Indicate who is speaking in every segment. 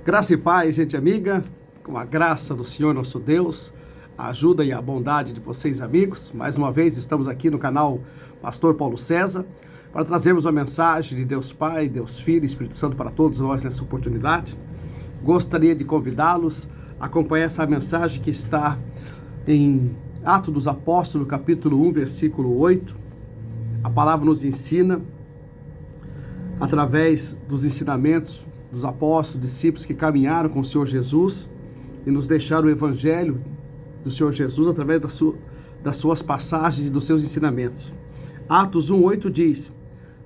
Speaker 1: Graça e paz, gente amiga, com a graça do Senhor nosso Deus, a ajuda e a bondade de vocês, amigos. Mais uma vez estamos aqui no canal Pastor Paulo César para trazermos uma mensagem de Deus Pai, Deus Filho e Espírito Santo para todos nós nessa oportunidade. Gostaria de convidá-los a acompanhar essa mensagem que está em Atos dos Apóstolos, capítulo 1, versículo 8. A palavra nos ensina, através dos ensinamentos dos apóstolos, discípulos que caminharam com o Senhor Jesus e nos deixaram o evangelho do Senhor Jesus através das suas passagens e dos seus ensinamentos. Atos 1:8 diz: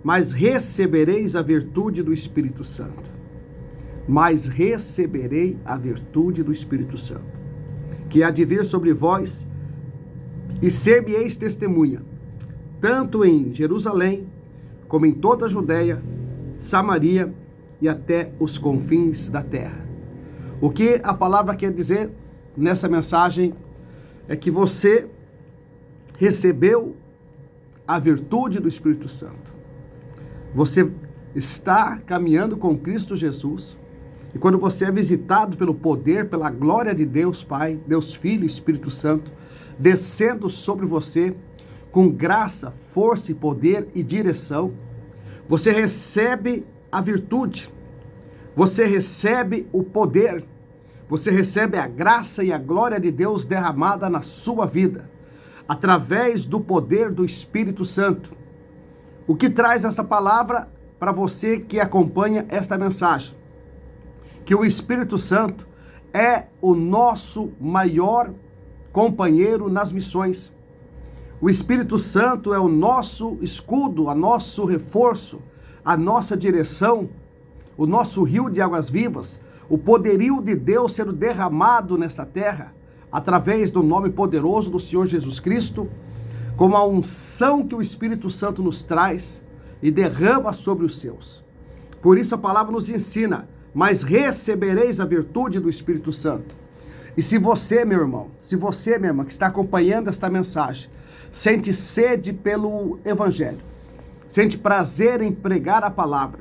Speaker 1: mas recebereis a virtude do Espírito Santo. Mas receberei a virtude do Espírito Santo, que há de vir sobre vós, e ser-me-eis testemunha, tanto em Jerusalém, como em toda a Judeia, Samaria e até os confins da terra. O que a palavra quer dizer nessa mensagem é que você recebeu a virtude do Espírito Santo. Você está caminhando com Cristo Jesus, e quando você é visitado pelo poder, pela glória de Deus Pai, Deus Filho e Espírito Santo, descendo sobre você com graça, força e poder e direção, você recebe a virtude, você recebe o poder, você recebe a graça e a glória de Deus derramada na sua vida, através do poder do Espírito Santo. O que traz essa palavra para você que acompanha esta mensagem? Que o Espírito Santo é o nosso maior companheiro nas missões. O Espírito Santo é o nosso escudo, o nosso reforço, a nossa direção, o nosso rio de águas vivas, o poderio de Deus sendo derramado nesta terra, através do nome poderoso do Senhor Jesus Cristo, com a unção que o Espírito Santo nos traz e derrama sobre os seus. Por isso a palavra nos ensina: mas recebereis a virtude do Espírito Santo. E se você, meu irmão, se você, minha irmã, que está acompanhando esta mensagem, sente sede pelo Evangelho, sente prazer em pregar a palavra,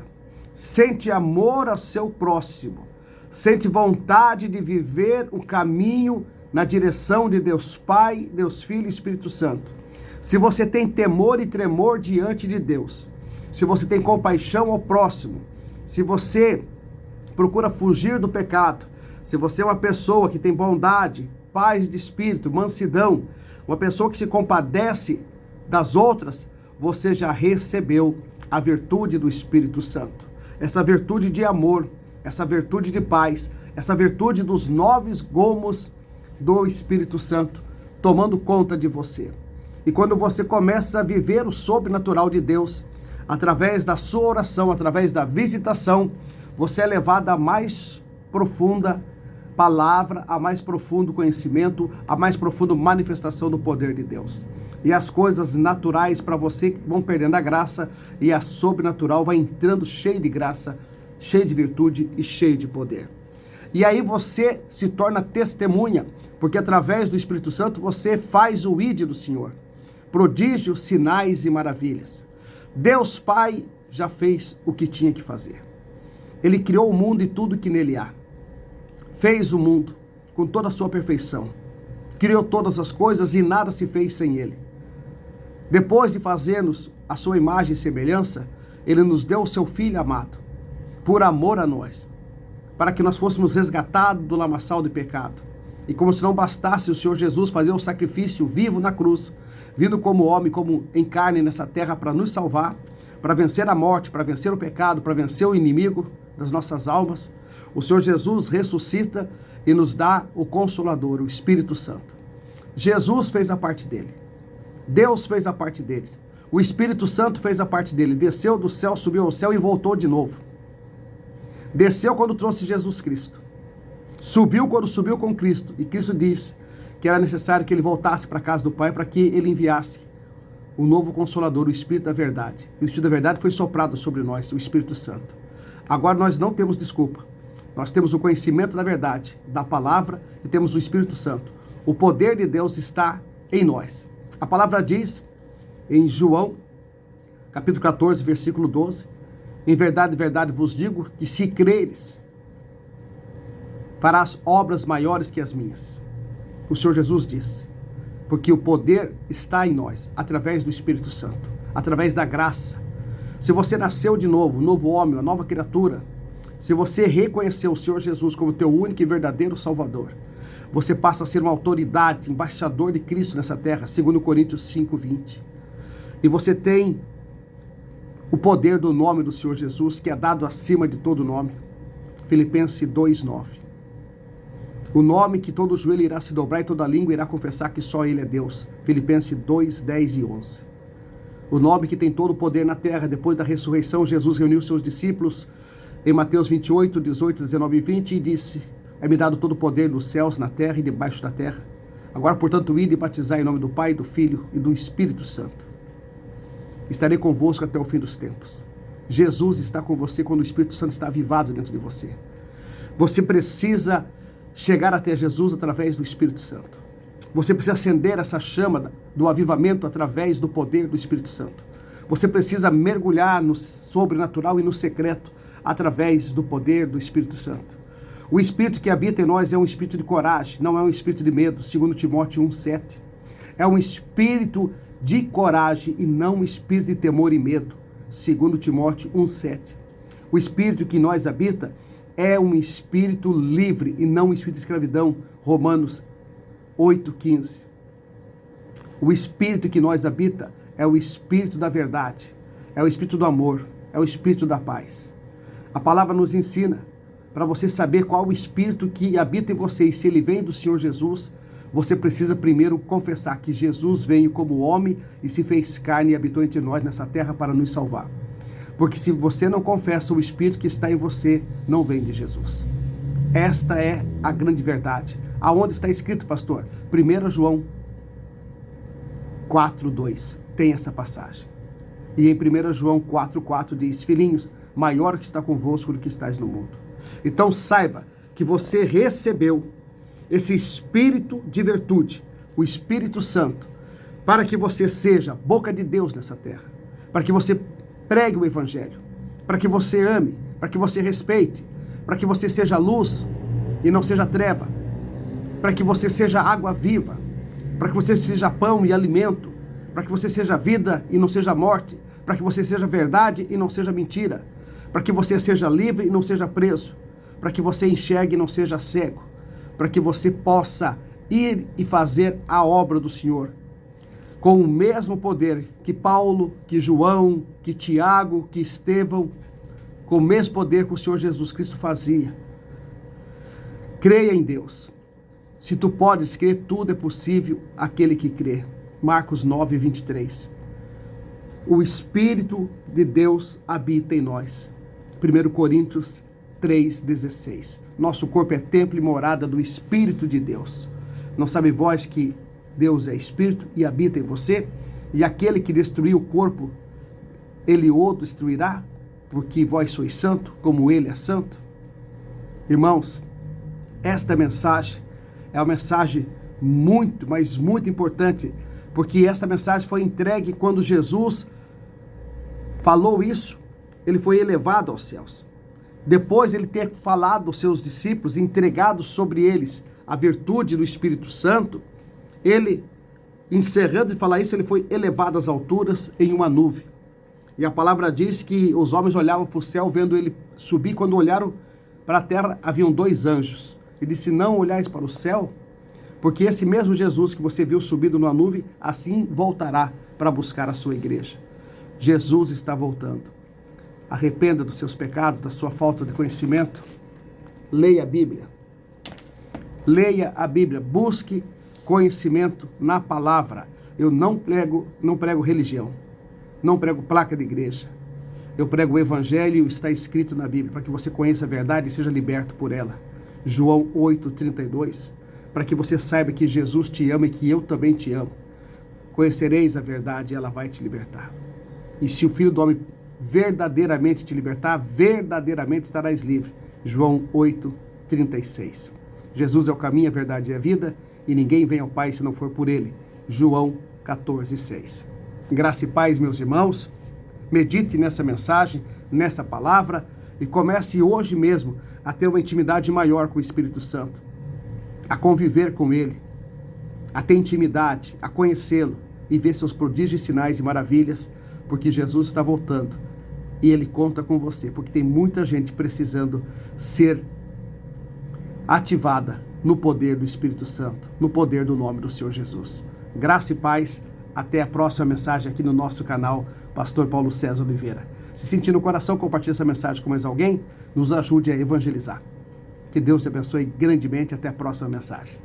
Speaker 1: sente amor ao seu próximo, sente vontade de viver o caminho na direção de Deus Pai, Deus Filho e Espírito Santo, se você tem temor e tremor diante de Deus, se você tem compaixão ao próximo, se você procura fugir do pecado, se você é uma pessoa que tem bondade, paz de espírito, mansidão, uma pessoa que se compadece das outras, você já recebeu a virtude do Espírito Santo. Essa virtude de amor, essa virtude de paz, essa virtude dos 9 gomos do Espírito Santo tomando conta de você. E quando você começa a viver o sobrenatural de Deus, através da sua oração, através da visitação, você é levado à mais profunda palavra, a mais profundo conhecimento, a mais profunda manifestação do poder de Deus. E as coisas naturais para você vão perdendo a graça, e a sobrenatural vai entrando cheio de graça, cheio de virtude e cheio de poder. E aí você se torna testemunha, porque através do Espírito Santo você faz o ID do Senhor. Prodígios, sinais e maravilhas. Deus Pai já fez o que tinha que fazer. Ele criou o mundo e tudo que nele há. Fez o mundo com toda a sua perfeição. Criou todas as coisas e nada se fez sem ele. Depois de fazer-nos a sua imagem e semelhança, ele nos deu o seu Filho amado, por amor a nós, para que nós fôssemos resgatados do lamaçal do pecado. E como se não bastasse o Senhor Jesus fazer o sacrifício vivo na cruz, vindo como homem, como em carne nessa terra para nos salvar, para vencer a morte, para vencer o pecado, para vencer o inimigo das nossas almas, o Senhor Jesus ressuscita e nos dá o Consolador, o Espírito Santo. Jesus fez a parte dele. Deus fez a parte dele. O Espírito Santo fez a parte dele. Desceu do céu, subiu ao céu e voltou de novo. Desceu quando trouxe Jesus Cristo. Subiu quando subiu com Cristo. E Cristo disse que era necessário que ele voltasse para a casa do Pai para que ele enviasse o novo Consolador, o Espírito da Verdade. E o Espírito da Verdade foi soprado sobre nós, o Espírito Santo. Agora nós não temos desculpa. Nós temos o conhecimento da verdade, da palavra, e temos o Espírito Santo. O poder de Deus está em nós. A palavra diz em João, capítulo 14, versículo 12, em verdade, verdade vos digo que se creres farás obras maiores que as minhas. O Senhor Jesus disse, porque o poder está em nós, através do Espírito Santo, através da graça. Se você nasceu de novo, um novo homem, uma nova criatura, se você reconheceu o Senhor Jesus como teu único e verdadeiro Salvador, você passa a ser uma autoridade, embaixador de Cristo nessa terra, segundo Coríntios 5:20. E você tem o poder do nome do Senhor Jesus, que é dado acima de todo nome. Filipenses 2:9. O nome que todo joelho irá se dobrar e toda língua irá confessar que só Ele é Deus. Filipenses 2:10 e 11. O nome que tem todo o poder na terra. Depois da ressurreição, Jesus reuniu seus discípulos em Mateus 28, 18, 19 e 20 e disse: é-me dado todo o poder nos céus, na terra e debaixo da terra. Agora, portanto, ide e batizai em nome do Pai, do Filho e do Espírito Santo. Estarei convosco até o fim dos tempos. Jesus está com você quando o Espírito Santo está avivado dentro de você. Você precisa chegar até Jesus através do Espírito Santo. Você precisa acender essa chama do avivamento através do poder do Espírito Santo. Você precisa mergulhar no sobrenatural e no secreto através do poder do Espírito Santo. O Espírito que habita em nós é um espírito de coragem, não é um espírito de medo, segundo Timóteo 1:7. É um espírito de coragem e não um espírito de temor e medo, segundo Timóteo 1:7. O espírito que em nós habita é um espírito livre e não um espírito de escravidão, Romanos 8:15. O espírito que em nós habita é o espírito da verdade, é o espírito do amor, é o espírito da paz. A palavra nos ensina, para você saber qual o espírito que habita em você e se ele vem do Senhor Jesus, você precisa primeiro confessar que Jesus veio como homem e se fez carne e habitou entre nós nessa terra para nos salvar. Porque se você não confessa, o Espírito que está em você não vem de Jesus. Esta é a grande verdade. Aonde está escrito, pastor? 1 João 4:2 tem essa passagem. E em 1 João 4:4 diz: filhinhos, maior que está convosco do que estáis no mundo. Então saiba que você recebeu esse espírito de virtude, o Espírito Santo, para que você seja boca de Deus nessa terra, para que você pregue o Evangelho, para que você ame, para que você respeite, para que você seja luz e não seja treva, para que você seja água viva, para que você seja pão e alimento, para que você seja vida e não seja morte, para que você seja verdade e não seja mentira, para que você seja livre e não seja preso, para que você enxergue e não seja cego, para que você possa ir e fazer a obra do Senhor, com o mesmo poder que Paulo, que João, que Tiago, que Estevão, com o mesmo poder que o Senhor Jesus Cristo fazia. Creia em Deus. Se tu podes crer, tudo é possível àquele que crê. Marcos 9:23. O Espírito de Deus habita em nós. 1 Coríntios 3:16. Nosso corpo é templo e morada do Espírito de Deus. Não sabe vós que Deus é Espírito e habita em você? E aquele que destruiu o corpo, ele o destruirá, porque vós sois santo, como ele é santo. Irmãos, esta mensagem é uma mensagem muito, mas muito importante, porque esta mensagem foi entregue quando Jesus falou isso, ele foi elevado aos céus. Depois ele ter falado aos seus discípulos, entregado sobre eles a virtude do Espírito Santo, ele, encerrando de falar isso, ele foi elevado às alturas em uma nuvem. E a palavra diz que os homens olhavam para o céu vendo ele subir. Quando olharam para a terra, haviam 2 anjos. Ele disse: não olhais para o céu, porque esse mesmo Jesus que você viu subindo numa nuvem, assim voltará para buscar a sua igreja. Jesus está voltando. Arrependa dos seus pecados, da sua falta de conhecimento. Leia a Bíblia. Leia a Bíblia. Busque conhecimento na palavra. Eu não prego religião. Não prego placa de igreja. Eu prego o Evangelho, está escrito na Bíblia, para que você conheça a verdade e seja liberto por ela. João 8:32. Para que você saiba que Jesus te ama e que eu também te amo. Conhecereis a verdade e ela vai te libertar. E se o Filho do Homem verdadeiramente te libertar, verdadeiramente estarás livre. João 8:36. Jesus é o caminho, a verdade e a vida, e ninguém vem ao Pai se não for por ele. João 14:6. Graça e paz, meus irmãos. Medite nessa mensagem, nessa palavra, e comece hoje mesmo a ter uma intimidade maior com o Espírito Santo, a conviver com Ele, a ter intimidade, a conhecê-lo e ver seus prodígios, sinais e maravilhas, porque Jesus está voltando e Ele conta com você, porque tem muita gente precisando ser ativada no poder do Espírito Santo, no poder do nome do Senhor Jesus. Graça e paz, até a próxima mensagem aqui no nosso canal, Pastor Paulo César Oliveira. Se sentir no coração, compartilhe essa mensagem com mais alguém, nos ajude a evangelizar. Que Deus te abençoe grandemente, até a próxima mensagem.